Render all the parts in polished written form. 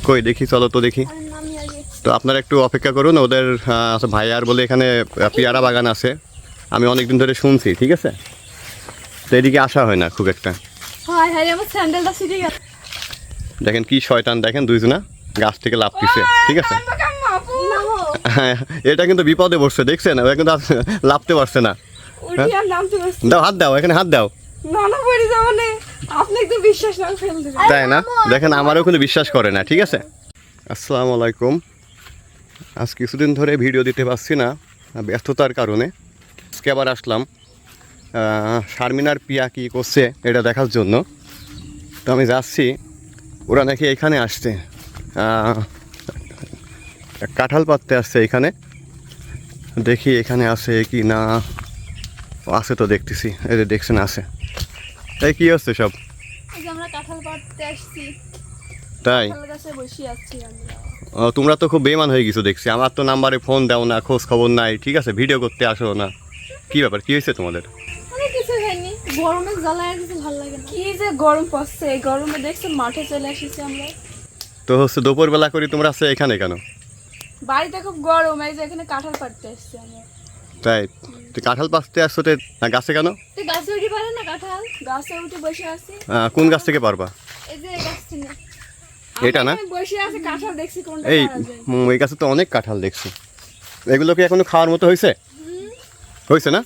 কই দেখি, চলো তো দেখি। তো আপনারা একটু অপেক্ষা করুন, ওদের ভাইয়ার বলে এখানে পেয়ারা বাগান আছে, আমি অনেকদিন ধরে শুনছি, ঠিক আছে? তো এদিকে আসা হয় না খুব একটা। দেখেন কি শয়তান, দেখেন দুইজনা গাছ থেকে লাফ দিছে, ঠিক আছে? হ্যাঁ, এটা কিন্তু বিপদে পড়ছে, দেখছেন? ওরা কিন্তু লাফতে পারছে না। দাও হাত দাও, এখানে হাত দাও। তাই না? দেখেন আমারও কিন্তু বিশ্বাস করে না, ঠিক আছে? আসসালামু আলাইকুম। আজ কিছুদিন ধরে ভিডিও দিতে পারছি না ব্যস্ততার কারণে। আজকে আবার আসলাম শারমিনার পিয়া কী করছে এটা দেখার জন্য। তো আমি যাচ্ছি, ওরা নাকি এখানে আসছে, কাঁঠাল পাততে আসছে এখানে। দেখি এখানে আছে কি না। আছে তো, দেখতেছি, এই যে দেখছেন আছে। তাই কি হচ্ছে সব? তাই তোমরা তো খুব বেমান হয়ে গেছো দেখছি, আমার তো নাম্বারে ফোন দাও না, খোঁজ খবর নাই, ঠিক আছে? ভিডিও করতে আসো না, কি ব্যাপার, কি হয়েছে তোমাদের? তো হচ্ছে দুপুরবেলা করি তোমরা আছে এখানে কেন? বাড়িতে খুব গরম, এই যে এখানে কাঁঠাল পাড়তে আসছি আমরা। তাই কাঁঠাল পাড়তে আসছো গাছে কেন? গাছে উঠে পারে না কাঁঠাল, গাছে উঠে বসে আছি। কোন গাছ থেকে পারবা? এই যে গাছ থেকে। এটা না? বসে আছে কাঁঠাল দেখছি কোনটা। এই গাছে তো অনেক কাঁঠাল দেখছি। এগুলো কি এখনো খাওয়ার মতো হয়েছে? হয়েছে না?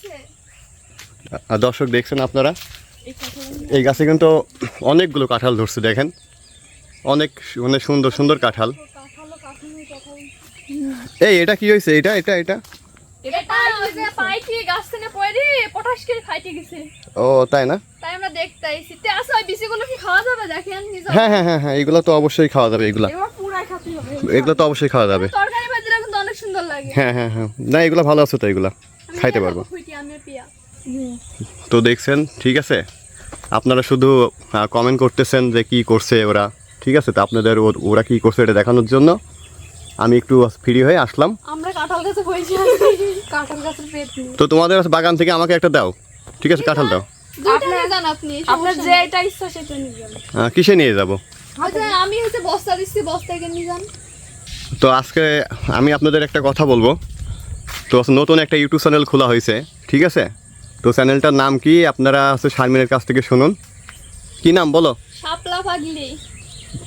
আর দর্শক দেখছেন আপনারা, এই গাছে কিন্তু অনেকগুলো কাঁঠাল ধরছে, দেখেন অনেক মানে সুন্দর সুন্দর কাঁঠাল। এই এটা কি হয়েছে? এটা এটা এটা ও তাই না? হ্যাঁ হ্যাঁ হ্যাঁ হ্যাঁ, এগুলো তো অবশ্যই খাওয়া যাবে, এগুলো তো অবশ্যই খাওয়া যাবে। হ্যাঁ হ্যাঁ হ্যাঁ, না এগুলো ভালো আছে তো, এগুলো খাইতে পারবো। তো দেখছেন, ঠিক আছে? আপনারা শুধু কমেন্ট করতেছেন যে কি করছে ওরা, ঠিক আছে? তো আপনাদের ওরা কি করছে এটা দেখানোর জন্য আমি একটু ফ্রি হয়ে আসলাম। তো তোমাদের বাগান থেকে আমাকে একটা দাও, ঠিক আছে? কাঁঠাল দাও। কিসে নিয়ে যাবো? তো আজকে আমি আপনাদের একটা কথা বলবো। তো নতুন একটা ইউটিউব চ্যানেল খোলা হয়েছে, ঠিক আছে? তো চ্যানেলটার নাম কি আপনারা হচ্ছে শারমিনের কাছ থেকে শুনুন। কি নাম বলো? শাপলা পাগলি।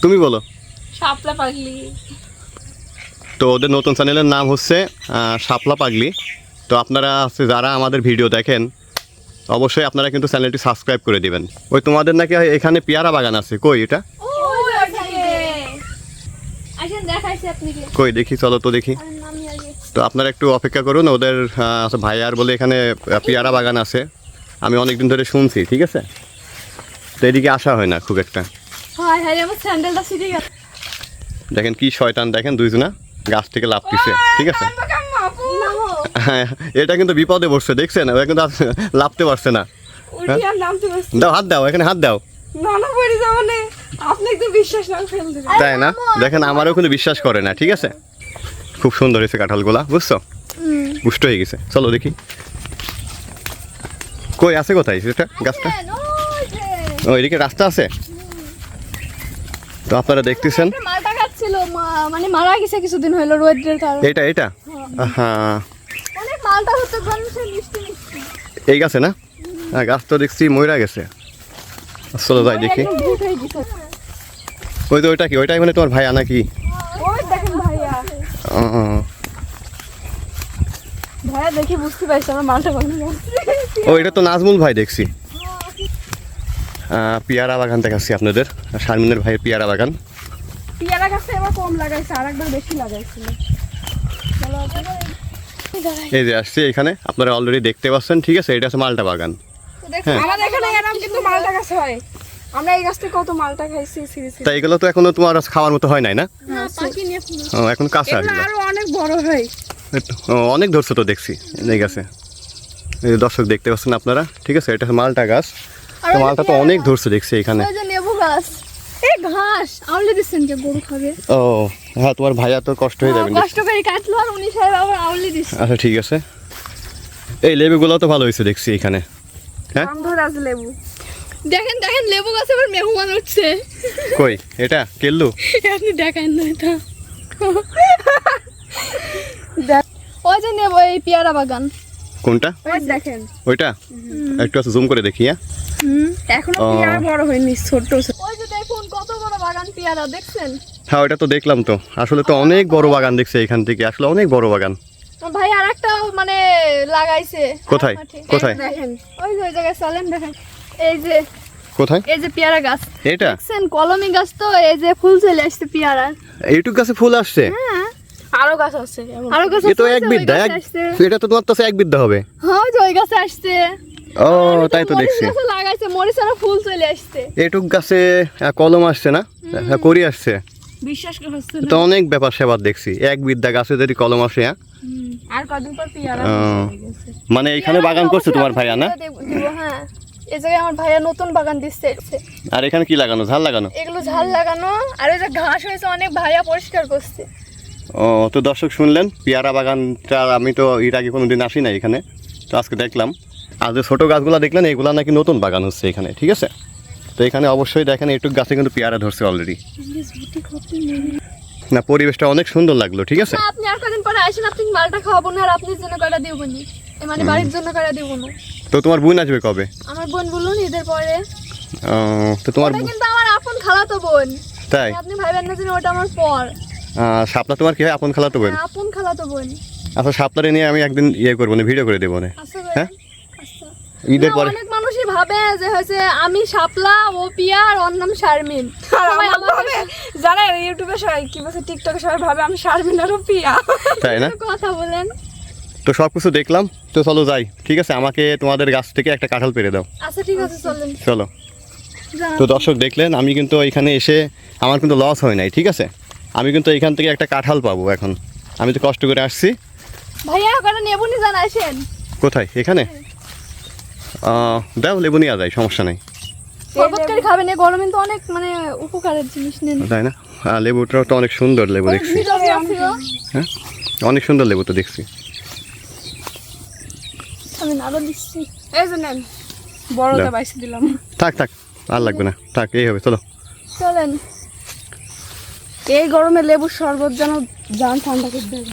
তুমি বলো। শাপলা পাগলি। তো ওদের নতুন চ্যানেলের নাম হচ্ছে শাপলা পাগলি। তো আপনারা যারা আমাদের ভিডিও দেখেন অবশ্যই আপনারা কিন্তু চ্যানেলটি সাবস্ক্রাইব করে দিবেন। ওই তোমাদের নাকি এখানে পেয়ারা বাগান আছে, কই এটা? কই দেখি, চলো তো দেখি। তো আপনারা একটু অপেক্ষা করুন, ওদের ভাইয়ার বলে এখানে পেয়ারা বাগান আছে, আমি অনেকদিন ধরে শুনছি, ঠিক আছে? তো এদিকে আসা হয় না খুব একটা। দেখেন কি শয়তান, দেখেন দুইজনা গাছ থেকে লাফ দিছে, ঠিক আছে? হ্যাঁ, এটা কিন্তু বিপদে পড়ছে, দেখছেন? ওরা কিন্তু লাফতে পারছে না। দাও হাত দাও, এখানে হাত দাও। তাই না? দেখেন আমারও কিন্তু বিশ্বাস করে না, ঠিক আছে? খুব সুন্দর হয়েছে কাঁঠালগুলা, বুঝছো? পুষ্ট হয়ে গেছে, চলো দেখি। কই আছে, কোথায় সেটা গাছটা? ওইদিকে রাস্তা আছে। তো আপনারা দেখতেছেন মানে মারা গেছে কিছুদিন হলো রোদের কারণে। এটা এটা হ্যাঁ, অনেক মালটা হতো মিষ্টি মিষ্টি। এই গাছে না? হ্যাঁ, গাছ তো দেখছি মইরা গেছে। চলো যাই দেখি। ওই তো ওইটা কি? ওইটাই মানে তোমার ভাইয়া নাকি? ওই দেখেন ভাইয়া। ভাইয়া দেখি বুঝতে পারছি আমরা মালটা কোথায় যাচ্ছি। ও এটা তো নাজমুল ভাই দেখছি। পেয়ারা বাগান দেখাচ্ছি আপনাদের, শারমিনের ভাইয়ের পেয়ারা বাগান। পেয়ারা গাছে এবার কম লাগাইছে, আরেকবার বেশি লাগাইছিল। এই যে আসছে এখানে, আপনারা অলরেডি দেখতে পাচ্ছেন, ঠিক আছে? এটা হচ্ছে মালটা বাগান। আমাদের এখানে এরকম কিন্তু মালটা গাছ হয়, আমরা এই গাছ থেকে কত মালটা খাইছি। তাই এগুলো তো এখনো তোমার খাওয়ার মতো হয় নাই না? এখন কাঁচা, আরো অনেক বড় হয়। অনেক ধরছে তো দেখছি এই গাছে। এই দর্শক দেখতে পাচ্ছেন আপনারা, ঠিক আছে? এটা মালটা গাছ। তো মালটা তো অনেক ধরছে দেখছি এখানে। লেবু গাছ, এই ঘাস আউলে দিচ্ছেন কে গরু খাবে? ও হ্যাঁ, তোমার ভাইয়া তো কষ্ট হয়ে যাবে, কষ্ট করে কাটলো আর উনি সাহেব আবার আউলে দিচ্ছে। আচ্ছা ঠিক আছে। এই লেবুগুলো তো ভালো হয়েছে দেখছি এখানে। হ্যাঁ, গন্ধরাজ লেবু। দেখেন দেখেন লেবু গাছে আবার মেহমান উঠছে। কই এটা কেল্লু? আপনি দেখেন না এটা। ওই যে নেবো এই পেয়ারা বাগান। কোনটা? ওই দেখেন ওইটা একটু জুম করে দেখি। হ্যাঁ এখনো ও। পেয়ারা বড় হয়নি, ছোট ছোট। ওই যে দেখুন কত বড় বাগান পেয়ারা, দেখছেন? হ্যাঁ ওইটা তো দেখলাম তো, আসলে তো অনেক বড় বাগান দেখছি এখান থেকে, আসলে অনেক বড় বাগান। ভাই আরেকটা মানে লাগাইছে। কোথায়? মাঠে। কোথায়? এই দেখেন ওই যে ওই জায়গায় চলেন দেখেন। এই যে কোথায় এই যে পেয়ারা গাছ এটা? দেখছেন? কলমি গাছ তো, এই যে ফুল চলে আসছে পেয়ারা। এইটুক গাছে ফুল আসছে? হ্যাঁ আরো গাছ আছে, আরো গাছ এ তো আছে, এক ওই বিদ্যা, গাছে এক আসছে। এটা তো তোমার তো এক বিদ্যা হবে। হ্যাঁ ওই যে ওই গাছে আসছে। ও তাই তো দেখছি। মরিচ গাছে লাগাইছে, মরিচ আর ফুল চলে আসছে। এইটুক গাছে কলম আসছে না, করি আসছে, বিশ্বাস হচ্ছে তো অনেক ব্যাপার সেবার দেখছি। এক বিদ্যা গাছে যদি কলম আসে। হ্যাঁ আর কদিন পর পেয়ারা ও, হয়ে গেছে। মানে এখানে বাগান করছে তোমার ভাইয়া না? দিব, হ্যাঁ এই জায়গায় আমার ভাইয়া নতুন বাগান দিচ্ছে। আর এখানে কি লাগানো, ঝাল লাগানো? এগুলো ঝাল লাগানো, আর ওই যে ঘাস হয়েছে অনেক, ভাইয়া পরিষ্কার করছে। ও তো দর্শক শুনলেন, পেয়ারা বাগানটা আমি তো এর আগে কোনোদিন আসি না এখানে, তো আজকে দেখলাম। আর যে ছোটো গাছগুলো দেখলেন এগুলো নাকি নতুন বাগান হচ্ছে এখানে, ঠিক আছে? তো এখানে অবশ্যই দেখেন এইটুক গাছে কিন্তু পেয়ারা ধরছে অলরেডি। না পরিবেশটা অনেক সুন্দর লাগলো, ঠিক আছে? না, আপনি আর কদিন পরে আসেন, আপনি মালটা খাওয়াবো না, আর আপনার জন্য কয়টা দিব নি, মানে বাড়ির জন্য কয়টা দিব না। তো তোমার বোন আসবে কবে? আমার বোন বলুন ঈদের পরে। ও, তো তোমার ওটা কিন্তু আমার আপন খালাতো বোন, তাই? আপনি ভাইবেন না যে ওটা আমার পর। শাপলা তোমার কি হয়, আপন খালাতো বোন? আপন খালাতো বোন। আচ্ছা শাপলারে নিয়ে আমি একদিন ইয়ে করবো না, ভিডিও করে দেবো না। আচ্ছা হ্যাঁ আচ্ছা। ঈদের না, পরে। অনেক মানুষই ভাবে যে হচ্ছে আমি শাপলা, ও পিয়া, আর ওর নাম শারমিন। সবাই আমাকে জানে ইউটিউবে সবাই কি বলছে, টিকটকে সবাই ভাবে আমি শারমিন আর পিয়া। তাই না? কথা বলেন। তো সব কিছু দেখলাম, তো চলো যাই, ঠিক আছে? আমাকে তোমাদের গাছ থেকে একটা কাঁঠাল পেরে দাও। আচ্ছা ঠিক আছে চলেন। চলো। যান। তো দর্শক দেখলেন, আমি কিন্তু এখানে এসে আমার কিন্তু লস হয় নাই, ঠিক আছে? আমি কিন্তু এখান থেকে একটা কাঁঠাল পাবো এখন, আমি তো কষ্ট করে আসছি। ভাইয়া ওখানে নেবুনি জান আসেন। কোথায়? এখানে দাও, লেবু নিয়ে যায়, সমস্যা নেই। শরবত করে খাবেন, এই গরমে তো অনেক মানে উপকারের জিনিস নেন। তাই না? লেবুটা তো অনেক সুন্দর লেবু দেখছি। হ্যাঁ অনেক সুন্দর লেবু তো দেখছি। আমি আরো দিচ্ছি। এই যে নেন, বড়টা দাও। বাইসে দিলাম। থাক থাক, আর লাগবে না, থাক, এই হবে, চলো। চলেন। এই গরমে লেবুর শরবত যেন জান ঠান্ডা করে দেয়।